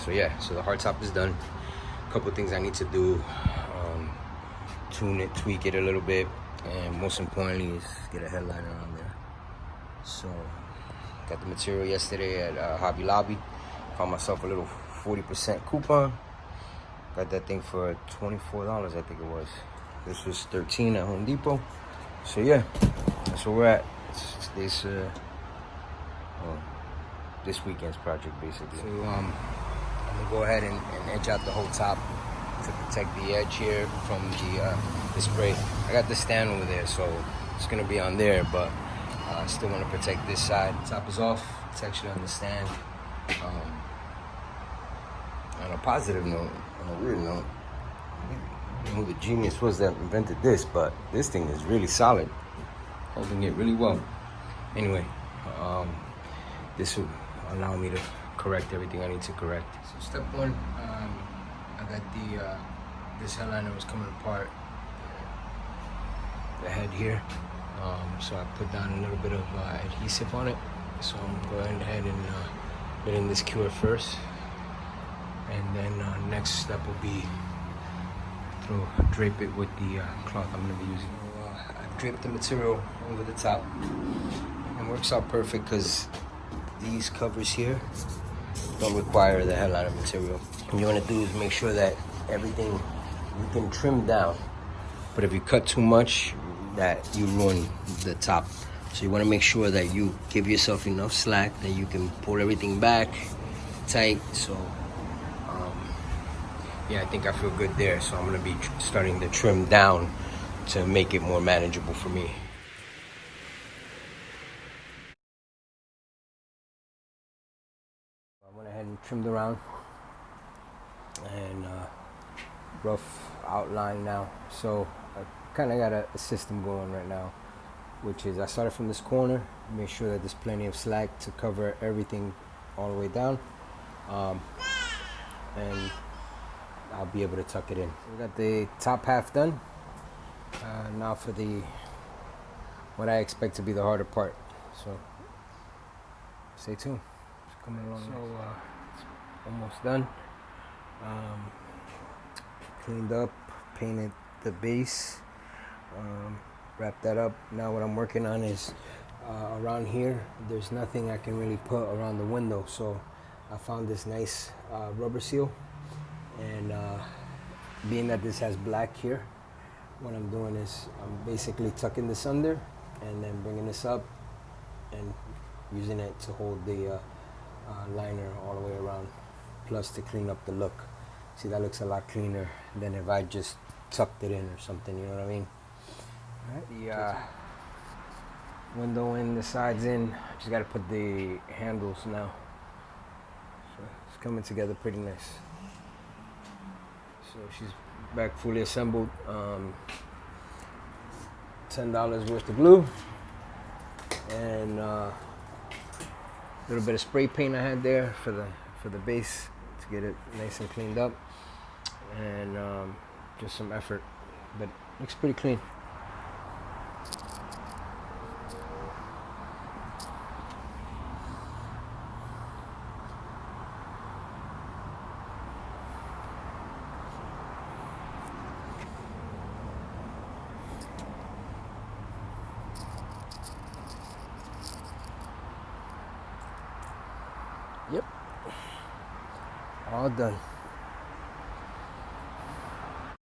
So yeah, so the hardtop is done. A couple things I need to do, tune it, tweak it a little bit, and most importantly is get a headliner on there. So got the material yesterday at Hobby Lobby. Found myself a little 40% coupon. Got that thing for $24, I think it was. This was $13 at Home Depot. So yeah, that's where we're at. It's this weekend's project basically. So I'm gonna go ahead and edge out the whole top to protect the edge here from the spray. I got the stand over there, so it's gonna be on there, but I still want to protect this side. Top is off. It's actually on the stand. On a positive note, on a weird note, I don't know who the genius was that invented this, but this thing is really solid, holding it really well. Anyway, this will allow me to correct everything I need to correct. So step one, I got this headliner was coming apart, the head here. So I put down a little bit of adhesive on it. So I'm going ahead and put in this cure first. And then next step will be to drape it with the cloth I'm going to be using. I draped the material over the top. It works out perfect because these covers here don't require the headliner material. What you want to do is make sure that everything you can trim down, but if you cut too much, that you ruin the top. So you want to make sure that you give yourself enough slack that you can pull everything back tight. So yeah, I think I feel good there. So I'm going to be starting to trim down to make it more manageable for me. I went ahead and trimmed around and rough outline now. So I kind of got a system going right now, which is I started from this corner, make sure that there's plenty of slack to cover everything all the way down, and I'll be able to tuck it in. So we got the top half done. Now for what I expect to be the harder part. So stay tuned. It's coming along. So it's almost done. Cleaned up, painted the base, wrapped that up. Now what I'm working on is around here. There's nothing I can really put around the window, so I found this nice rubber seal. And being that this has black here, what I'm doing is I'm basically tucking this under and then bringing this up and using it to hold the liner all the way around, plus to clean up the look. See, that looks a lot cleaner than if I just tucked it in or something, you know what I mean? All right. The window in, the sides in. Just got to put the handles now. So it's coming together pretty nice. So she's back fully assembled. $10 worth of glue and a little bit of spray paint I had there for the base to get it nice and cleaned up, and just some effort, but looks pretty clean. Yep, all done.